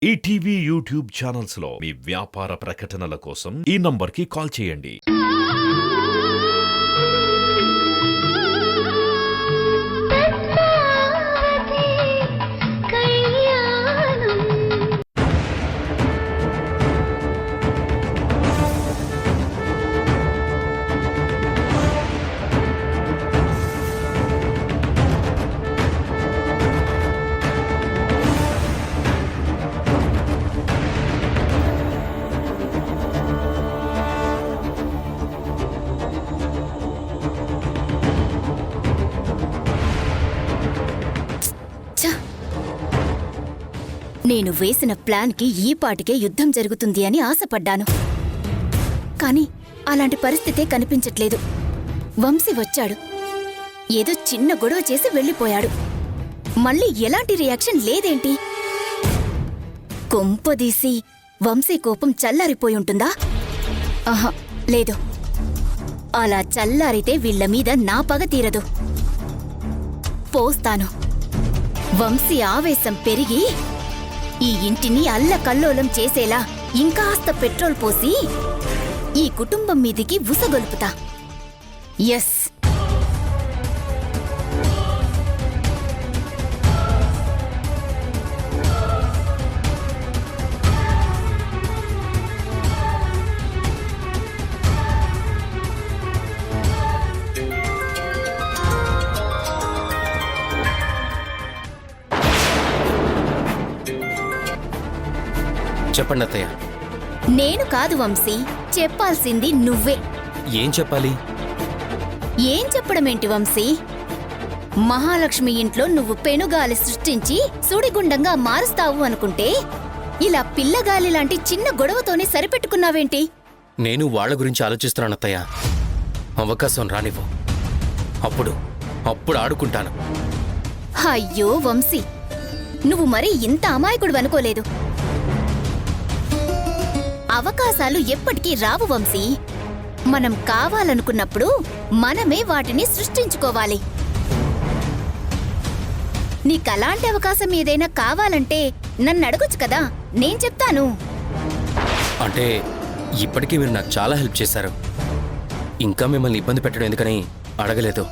ETV YouTube channels లో మీ వ్యాపార ప్రకటనల కోసం ఈ నంబర్కి కాల్ చేయండి. నేను వేసిన ప్లాన్కి ఈ పాటికే యుద్ధం జరుగుతుంది అని ఆశపడ్డాను. కాని అలాంటి పరిస్థితే కనిపించట్లేదు. వంశీ వచ్చాడు, ఏదో చిన్న గొడవ చేసి వెళ్ళిపోయాడు. మళ్ళీ ఎలాంటి రియాక్షన్ లేదేంటి? కొంపదీసి వంశీ కోపం చల్లారిపోయి ఉంటుందా? ఆహా, లేదు. అలా చల్లారితే వీళ్ల మీద నా పగ తీరదు. పోస్తాను. వంశీ ఆవేశం పెరిగి ఈ ఇంటిని అల్లకల్లోలం చేసేలా ఇంకాస్త పెట్రోల్ పోసి ఈ కుటుంబం మీదికి ఉసగొలుపుతా. ఎస్. చెప్పండి అత్తయ్య. నేను కాదు వంశీ, చెప్పాల్సింది నువ్వే. ఏం చెప్పాలి? ఏం చెప్పడమేంటి వంశీ? మహాలక్ష్మి ఇంట్లో నువ్వు పెనుగాలి సృష్టించి సుడిగుండంగా మారుస్తావు అనుకుంటే ఇలా పిల్లగాలి లాంటి చిన్న గొడవతోనే సరిపెట్టుకున్నావేంటి? నేను వాళ్ళ గురించి ఆలోచిస్తున్నాను అత్తయ్య. అవకాశం రానివ్వు, అప్పుడు ఆడుకుంటాను. అయ్యో వంశీ, నువ్వు మరీ ఇంత అమాయకుడు అనుకోలేదు. అవకాశాలు ఎప్పటికీ రావు వంశీ. మనం కావాలనుకున్నప్పుడు మనమే వాటిని సృష్టించుకోవాలి. నీకలాంటి అవకాశం ఏదైనా కావాలంటే నన్ను అడగొచ్చు కదా, నేను చెప్తాను. అంటే ఇప్పటికీ మీరు నాకు చాలా హెల్ప్ చేశారు. ఇంకా మిమ్మల్ని ఇబ్బంది పెట్టడం ఎందుకని అడగలేదు.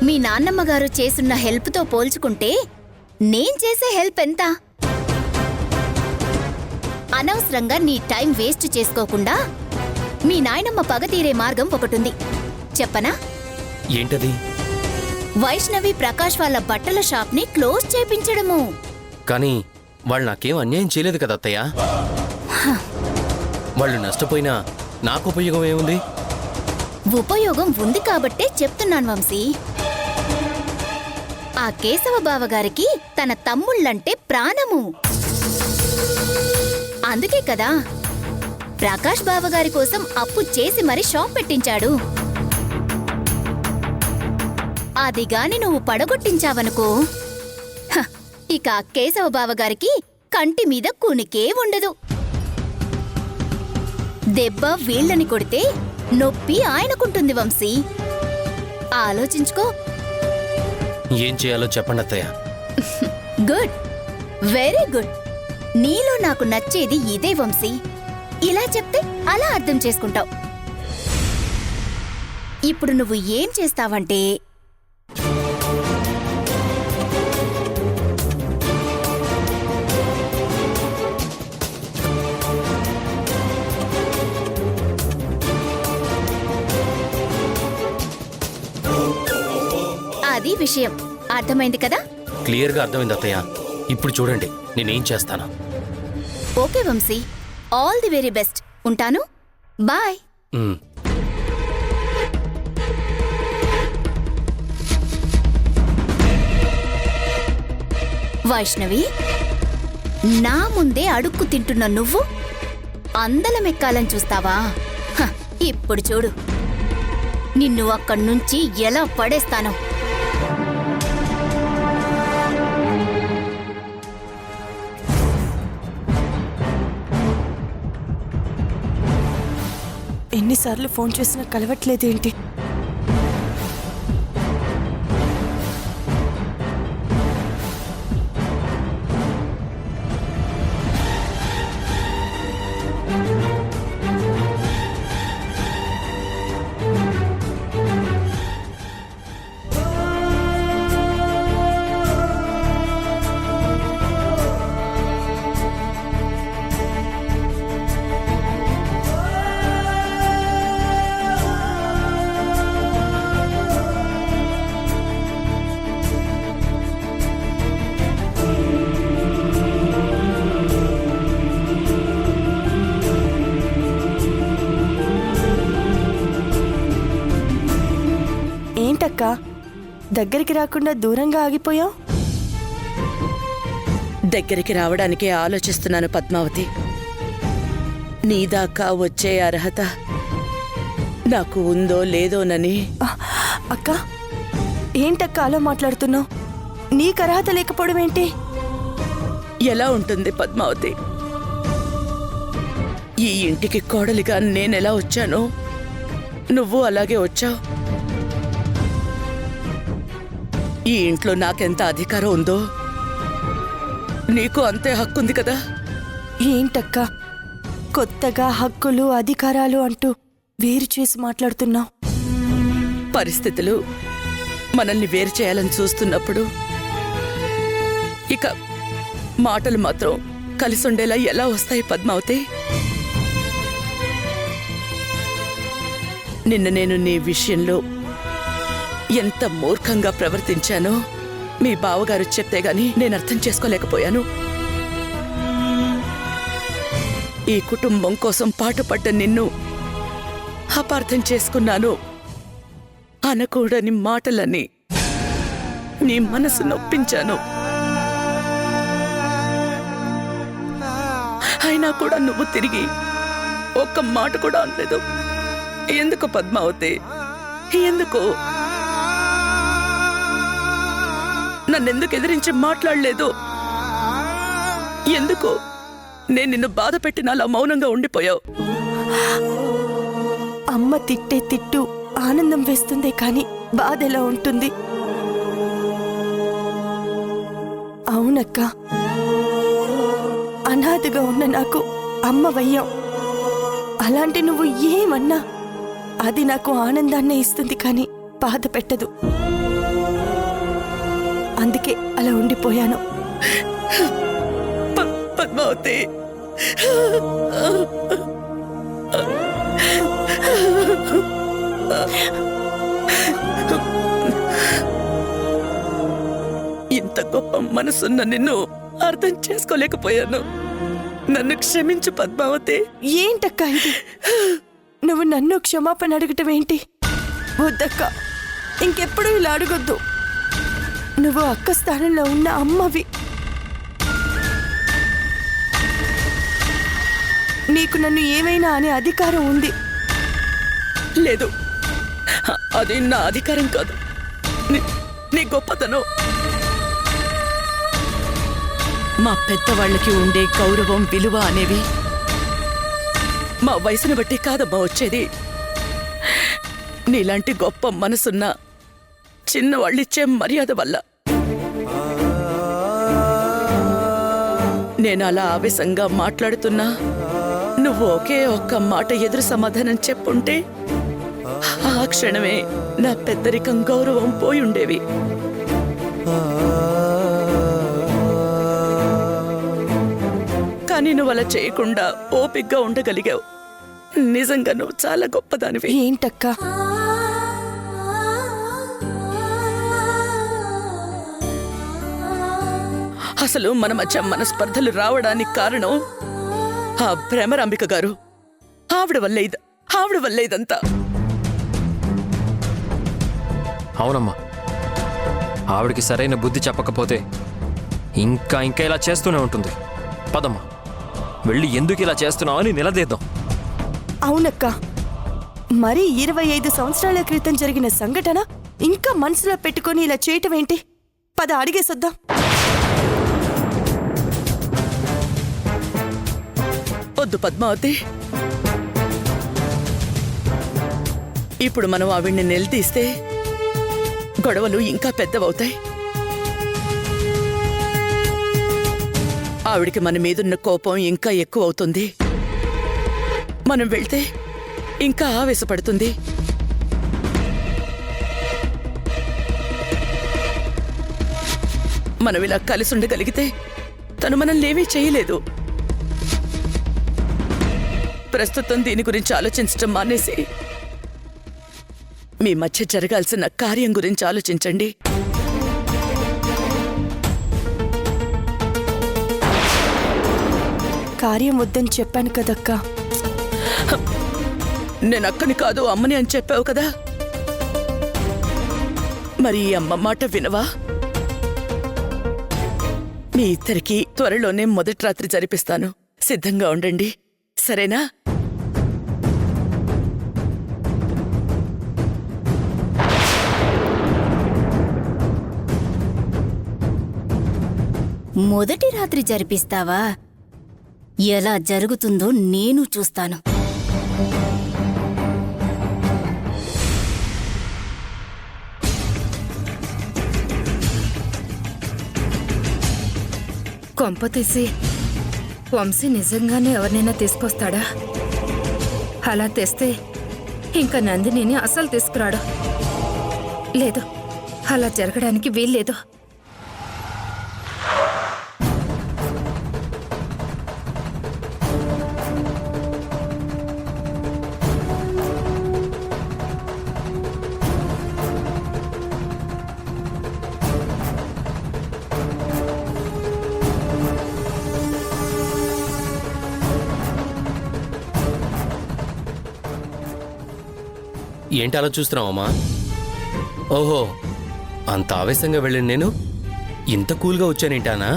మీ నాన్నమ్మగారు చేస్తున్న హెల్ప్తో పోల్చుకుంటే నేను చేసే హెల్ప్ ఎంత? అనవసరంగా నీ టైం వేస్ట్ చేసుకోకుండా మీ నాయనమ్మ పగ తీరే మార్గం ఒకటుంది, చెప్పనా? ఏంటది? వైష్ణవి ప్రకాష్ వాళ్ళ బట్టల షాప్ని క్లోజ్ చేయించడము. కానీ వాళ్ళు నాకేం అన్యాయం చేయలేదు కదా అత్తయ్య. వాళ్ళు నష్టపోయినా నాకు ఉపయోగం ఏముంది? ఉపయోగం ఉంది కాబట్టే చెప్తున్నాను వంశీ. ఆ కేశవ బావగారికి తన తమ్ముళ్ళంటే ప్రాణము. అందుకే కదా ప్రకాష్ బావగారి కోసం అప్పు చేసి మరీ షాప్ పెట్టించాడు. అదిగాని నువ్వు పడగొట్టించావనుకో, ఇక ఆ కేశవ బావగారికి కంటి మీద కునికే ఉండదు. దెబ్బ వీళ్ళని కొడితే నొప్పి ఆయనకుంటుంది వంశీ. ఆలోచించుకో. ఏం చేయాలో చెప్పండి అత్తయ్య. Good, very good. నీలో నాకు నచ్చేది ఇదే వంశీ. ఇలా చెప్తే అలా అర్థం చేసుకుంటావు. ఇప్పుడు నువ్వు ఏం చేస్తావంటే, అది విషయం. అర్థమైంది కదా? క్లియర్గా అర్థమైంది అత్తయ్య. ఇప్పుడు చూడండి నేనేం చేస్తాను. Okay Vamshi, all the very best. ఉంటాను, బాయ్. వైష్ణవి, నా ముందే అడుక్కు తింటున్న నువ్వు అందలమెక్కాలని చూస్తావా? ఇప్పుడు చూడు నిన్ను అక్కడ్నుంచి ఎలా పడేస్తానో. ఎన్నిసార్లు ఫోన్ చేసినా కలవట్లేదేంటి? దగ్గరికి రాకుండా దూరంగా ఆగిపోయావు? దగ్గరికి రావడానికే ఆలోచిస్తున్నాను పద్మావతి. నీదాకా వచ్చే అర్హత నాకు ఉందో లేదోనని. అక్క, ఏంటక్క అలా మాట్లాడుతున్నావు? నీకు అర్హత లేకపోవడం ఏంటి? ఎలా ఉంటుంది పద్మావతి? ఈ ఇంటికి కోడలిగా నేనెలా వచ్చానో నువ్వు అలాగే వచ్చావు. ఈ ఇంట్లో నాకెంత అధికారం ఉందో నీకు అంతే హక్కుంది కదా. ఏంటక్క కొత్తగా హక్కులు అధికారాలు అంటూ వేరు చేసి మాట్లాడుతున్నావు? పరిస్థితులు మనల్ని వేరు చేయాలని చూస్తున్నప్పుడు ఇక మాటలు మాత్రం కలిసుండేలా ఎలా వస్తాయి పద్మావతి? నిన్న నేను నీ విషయంలో ఎంత మూర్ఖంగా ప్రవర్తించానో మీ బావగారు చెప్తే గాని నేను అర్థం చేసుకోలేకపోయాను. ఈ కుటుంబం కోసం పాటుపడ్డ నిన్ను అపార్థం చేసుకున్నాను. అనకూడని మాటలని నీ మనసు నొప్పించాను. అయినా కూడా నువ్వు తిరిగి ఒక్క మాట కూడా అనలేదు. ఎందుకు పద్మావతి? ఎందుకు నన్నెందుకు ఎదిరించి మాట్లాడలేదు? ఎందుకు నేను నిన్ను బాధ పెట్టిన అలా మౌనంగా ఉండిపోయావు? అమ్మ తిట్టే తిట్టు ఆనందం వేస్తుందే కాని బాధ ఎలా ఉంటుంది? అవునక్క, అనాథగా ఉన్న నాకు అమ్మవయ్యావు. అలాంటి నువ్వు ఏమన్నా అది నాకు ఆనందాన్నే ఇస్తుంది కానీ బాధ పెట్టదు. అందుకే అలా ఉండిపోయాను. పద్మావతి, ఇంత గొప్ప మనసున్న నిన్ను అర్థం చేసుకోలేకపోయాను. నన్ను క్షమించు పద్మావతి. ఏంటక్క ఇది? నువ్వు నన్ను క్షమాపణ అడగటం ఏంటి? వద్దక్క, ఇంకెప్పుడు ఇలా అడగొద్దు. నువ్వు అక్క స్థానంలో ఉన్న అమ్మవి. నీకు నన్ను ఏమైనా అనే అధికారం ఉంది. లేదు, అది నా అధికారం కాదు, నీ గొప్పతనం. మా పెద్దవాళ్ళకి ఉండే గౌరవం, విలువ అనేవి మా వయసును బట్టి కాదమ్మా వచ్చేది. నీలాంటి గొప్ప మనసున్న చిన్నవాళ్ళిచ్చే మర్యాద వల్ల. నేను అలా ఆవేశంగా మాట్లాడుతున్నా నువ్వు ఒకే ఒక్క మాట ఎదురు సమాధానం చెప్పుంటే ఆ క్షణమే నా పెద్దరికం, గౌరవం పోయి ఉండేవి. కానీ నువ్వు అలా చేయకుండా ఓపిగ్గా ఉండగలిగావు. నిజంగా నువ్వు చాలా గొప్పదానివి. ఏంటక్క? అసలు మన మధ్య మనస్పర్ధలు రావడానికి కారణం ఆ భ్రమరాంబిక గారు. ఆవిడ వల్లే ఇదంతా. అవునమ్మా, ఆవిడికి సరైన బుద్ధి చెప్పకపోతే ఇంకా ఇలా చేస్తూనే ఉంటుంది. పదమ్మా, వెళ్ళి ఎందుకు ఇలా చేస్తున్నావు అని నిలదీద్దాం. అవునక్క, మరి 25 సంవత్సరాల క్రితం జరిగిన సంఘటన ఇంకా మనసులో పెట్టుకొని ఇలా చేయటం ఏంటి? పద అడిగేసొద్దాం. వద్దు పద్మావతి, ఇప్పుడు మనం ఆవిడ్ని నిలదీస్తే గొడవలు ఇంకా పెద్దవవుతాయి. ఆవిడికి మన మీదున్న కోపం ఇంకా ఎక్కువ అవుతుంది. మనం వెళ్తే ఇంకా ఆవేశపడుతుంది. మనం ఇలా కలిసి ఉండగలిగితే తను మనల్ని ఏమీ చేయలేదు. ప్రస్తుతం దీని గురించి ఆలోచించడం మానేసి మీ మధ్య జరగాల్సిన కార్యం గురించి ఆలోచించండి. కార్యం వద్దని చెప్పాను కదక్కా. నేను అక్కని కాదు అమ్మని అని చెప్పావు కదా. మరి ఈ అమ్మ మాట వినవా? మీ ఇద్దరికి త్వరలోనే మొదటి రాత్రి జరిపిస్తాను. సిద్ధంగా ఉండండి, సరేనా? మొదటి రాత్రి జరిపిస్తావా? ఎలా జరుగుతుందో నేను చూస్తాను. కొంప తీసి వంశీ నిజంగానే ఎవరినైనా తీసుకొస్తాడా? అలా తెస్తే ఇంకా నందినిని అసలు తీసుకురాడు. లేదు, అలా జరగడానికి వీల్లేదు. ఏంటి అలా చూస్తున్నావమ్మా? ఓహో, అంత ఆవేశంగా వెళ్ళాను నేను, ఇంత కూల్గా వచ్చానేంటానా?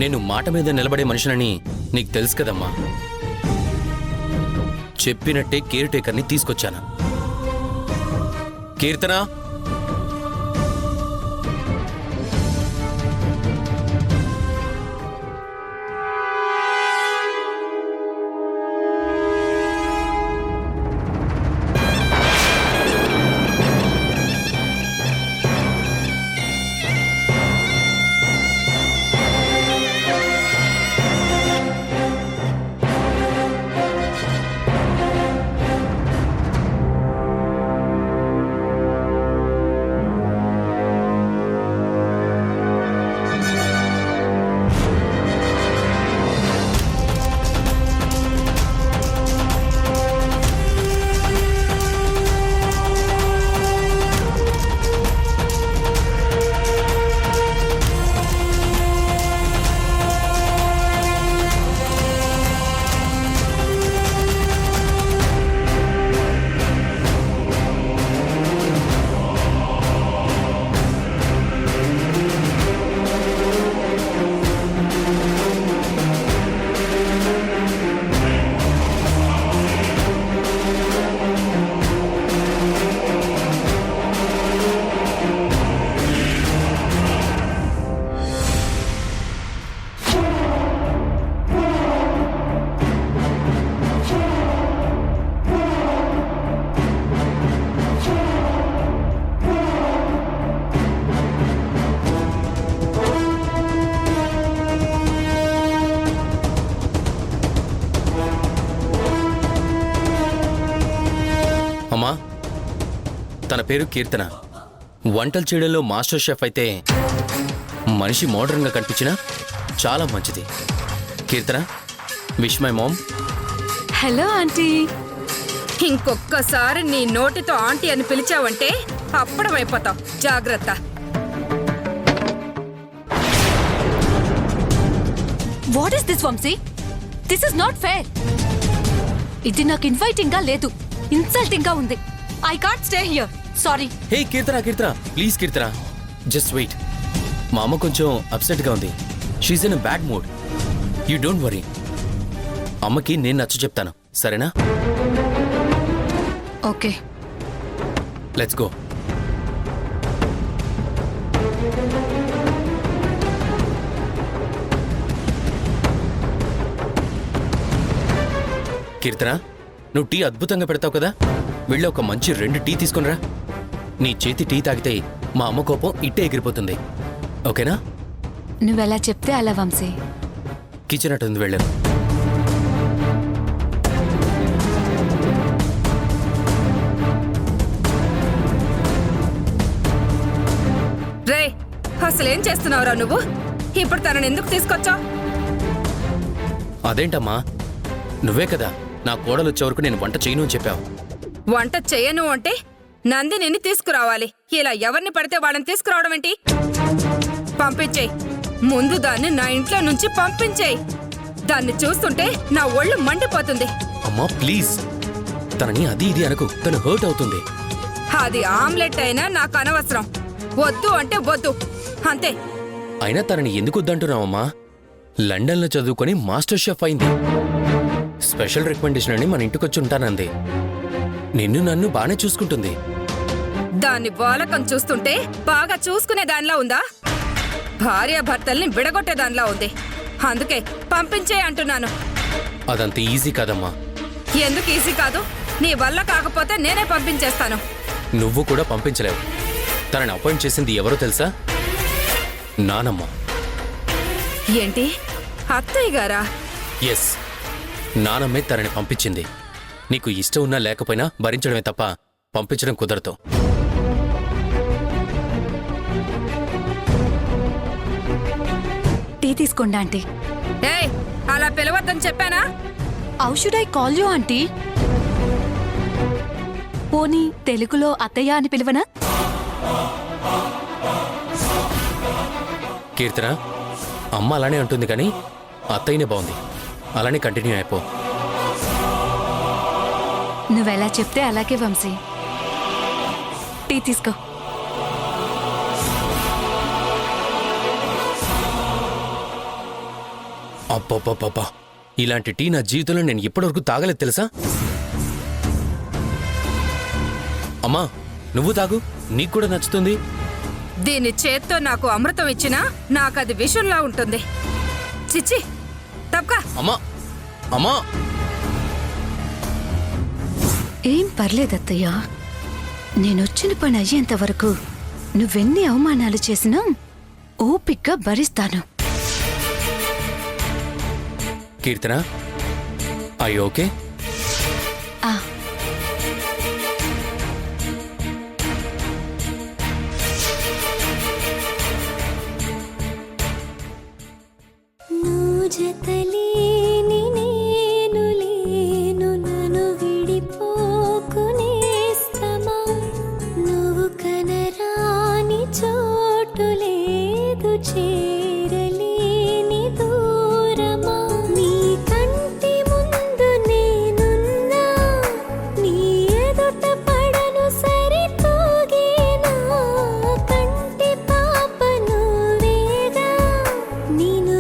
నేను మాట మీద నిలబడే మనుషులని నీకు తెలుసు కదమ్మా. చెప్పినట్టే కేర్ టేకర్ని తీసుకొచ్చాను. కీర్తన, అమ్మా, తన పేరు కీర్తన. వంటలు చేయడంలో మాస్టర్ షెఫ్ అయితే మనిషి మోడర్న్గా కనిపించినా చాలా మంచిది. Keerthana, wish my mom. Hello aunty. ఇంకొక్కసారి నీ నోటితో ఆంటీ అని పిలిచావంటే అప్పడమైపోతావు. జాగ్రత్త. What is this Vamshi? This is not fair. ఇది నాకు ఇన్వైటింగ్ గా లేదు, ఇన్సల్టింగ్ గా ఉంది. I can't stay here. Sorry. Hey Keerthana, Keerthana please Keerthana, just wait. మా అమ్మ కొంచెం అప్సెట్గా ఉంది. She's in a bad mood. You don't worry. అమ్మకి నేను నచ్చ చెప్తాను, సరేనా? Okay, let's go. కీర్తన, నువ్వు టీ అద్భుతంగా పెడతావు కదా, వెళ్ళి ఒక మంచి 2 టీ తీసుకునిరా. నీ చేతి టీ తాగితే మా అమ్మ కోపం ఇట్టే ఎగిరిపోతుంది, ఓకేనా? నువ్వెలా చెప్తే అలా వంశీ. కిచెన్ అటు ఉంది, వెళ్ళాను. రే, అసలేం చేస్తున్నావురా నువ్వు? ఇప్పుడు తనని ఎందుకు తీసుకొచ్చావు? అదేంటమ్మా, నువ్వే కదా నా కోడలు వచ్చే వరకు నేను వంట చేయను అని చెప్పావు. వంట చేయను అంటే నందినిని తీసుకురావాలి. ఇలా ఎవరిని పడితే వాళ్ళని తీసుకురావడం ఏంటి? పంపించేయి. ముందు దాన్ని నా ఇంట్లో నుంచి పంపించేయి. దాన్ని చూస్తుంటే నా ఒళ్ళు మండిపోతుంది. అమ్మా ప్లీజ్, తనని అది ఇది అనకు, తను హర్ట్ అవుతుంది. అది ఆమ్లెట్ అయినా నాకు అనవసరం. వద్దు అంటే వద్దు, అంతే. అయినా తనని ఎందుకు వద్దంటున్నావమ్మా? లండన్లో చదువుకొని మాస్టర్ షెఫ్ అయింది. స్పెషల్ రికమెండేషన్ అని మన ఇంటికొచ్చి ఉంటానంది. నిన్ను నన్ను బానే చూసుకుంటుంది. దాన్ని వాలకం చూస్తుంటే బాగా చూసుకునే దానిలా ఉందా? భార్యాభర్తల్ని విడగొట్టే దానిలా ఉంది. అందుకే పంపించే అంటున్నాను. అదంత ఈజీ కాదమ్మా. ఎందుకు ఈజీ కాదు? నీ వల్ల కాకపోతే నేనే పంపించేస్తాను. నువ్వు కూడా పంపించలేవు. తనని అపాయింట్ చేసింది ఎవరో తెలుసా? నానమ్మ. ఏంటి, అత్తయ్య గారా? ఎస్, నానమ్మే తనని పంపించింది. నీకు ఇష్టం ఉన్నా లేకపోయినా భరించడమే తప్ప పంపించడం కుదరదు. టీ తీసుకోండి ఆంటీ. ఏయ్, అలా పిలవద్దని చెప్పానా? How should I call you aunty? పోనీ తెలుగులో అత్తయ్య అని పిలువనా? కీర్తన, అమ్మ అలానే ఉంటుంది కానీ అత్తయ్యనే బాగుంది. అలానే కంటిన్యూ అయిపో. నువ్వెలా చెప్తే అలాగే వంశీ. టీ తీసుకో. అబ్బబ్బబ్బబ్బా, ఇలాంటి టీ నా జీవితంలో నేను ఇప్పటివరకు తాగలేదు తెలుసా? అమ్మా, నువ్వు తాగు, నీకు కూడా నచ్చుతుంది. దీని చేత్తో నాకు అమృతం ఇచ్చినా నాకది విషంలా ఉంటుంది. చిచ్చి, తప్పకా. అమ్మా, అమ్మా. ఏం పర్లేదత్తయ్య, నేనొచ్చిన పని అయ్యేంత వరకు నువ్వెన్ని అవమానాలు చేసినా ఓపిగ్గా భరిస్తాను. కీర్తన, ఐ ఓకే? ఆ జతలేని నేను లేను, నన్ను విడిపోకునేస్తమా. నువ్వు కనరాని చోటు లేదు, చేరలేని దూరమా. నీ కంటి ముందు నేనున్నా, నీ ఎదుట పడను సరితూగేనా. కంటి పాప నువ్వేగా, నేను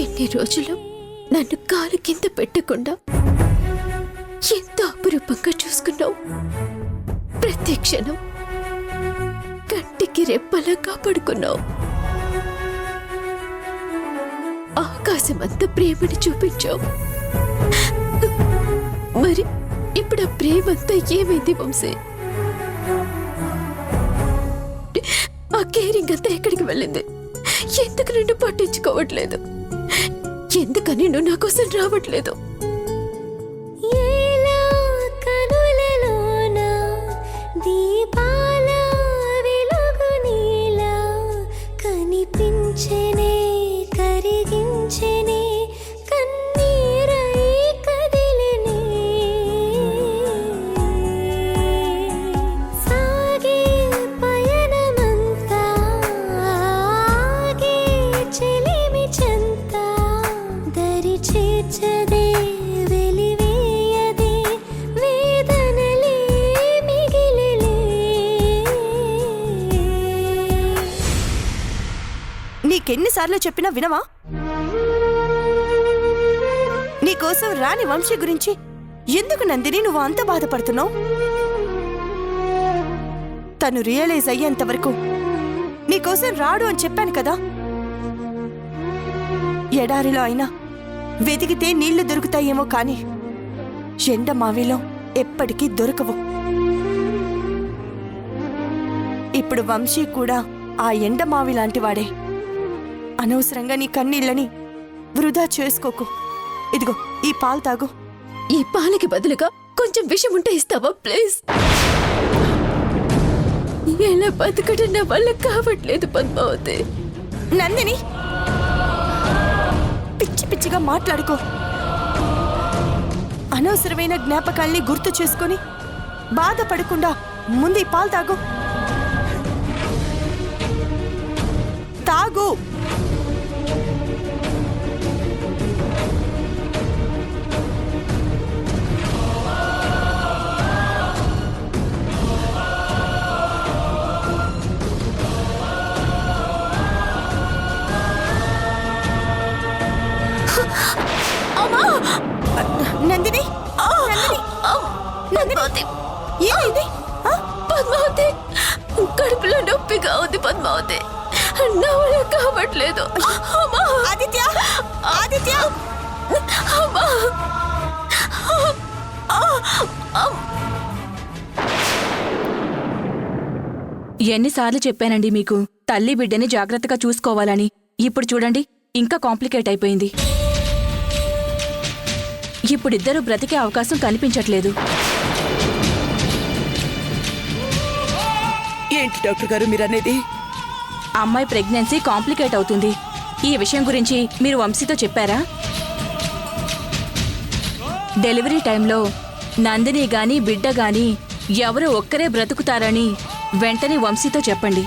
ఎన్ని రోజులు నన్ను కాలు కింద పెట్టకుండా ఎంత అపురూపంగా చూసుకున్నావు. ప్రతి క్షణం కంటికి రెప్పలా కాపాడుకున్నావు. ఆకాశమంతా ప్రేమని చూపించావు. మరి ఇప్పుడు ఆ ప్రేమంతా ఏమైంది వంశీ? ఆ కేరింగ్ అంతా ఎక్కడికి వెళ్ళింది? ఎందుకు నిన్ను పట్టించుకోవట్లేదు? ఎందుకని నువ్వు నా కోసం రావట్లేదు? దీపాల వెలుగు నీలా కనిపించనే, కరిగించనే, కన్నీరై కదిలినే. సాగే పయనమంతా ఆగే చెలిమి చెంత, దరి చేర్చదే వెలివేయదే, వేదనలే మిగిలిలే. నీకెన్నిసార్లు చెప్పినా వినవా? నీకోసం రాని వంశీ గురించి ఎందుకు నందిని నువ్వు అంత బాధపడుతున్నావు? తను రియలైజ్ అయ్యేంత వరకు నీకోసం రాడు అని చెప్పాను కదా. ఎడారిలో అయినా వెతికితే నీళ్లు దొరుకుతాయేమో కానీ ఎండమావిలో ఎప్పటికీ దొరకవు. ఇప్పుడు వంశీ కూడా ఆ ఎండమావి లాంటి వాడే. అనవసరంగా నీ కన్నీళ్ళని వృధా చేసుకోకు. ఇదిగో ఈ పాలు తాగు. ఈ పాలకి బదులుగా కొంచెం విషం ఉంటే ఇస్తావా ప్లీజ్? ఎలా బతకడం నా వల్ల కావట్లేదు పద్మావతి. నందిని, పిచ్చి పిచ్చిగా మాట్లాడుకో. అనవసరమైన జ్ఞాపకాల్ని గుర్తు చేసుకొని బాధపడకుండా ముందు ఈ పాలు తాగు. తాగు. కడుపులో నొప్పిగా ఉంది పద్మావతి. నా వల్ల కావట్లేదు. అమ్మా ఆదిత్య, ఆదిత్య, అమ్మా. ఎన్నిసార్లు చెప్పానండి మీకు తల్లి బిడ్డని జాగ్రత్తగా చూసుకోవాలని. ఇప్పుడు చూడండి ఇంకా కాంప్లికేట్ అయిపోయింది. ఇప్పుడిద్దరూ బ్రతికే అవకాశం కనిపించట్లేదు. ఏంటి డాక్టర్ గారు మీరనేది? అమ్మాయి ప్రెగ్నెన్సీ కాంప్లికేట్ అవుతుంది. ఈ విషయం గురించి మీరు వంశీతో చెప్పారా? డెలివరీ టైంలో నందిని గాని బిడ్డ గాని ఎవరు ఒక్కరే బ్రతుకుతారని వెంటనే వంశీతో చెప్పండి.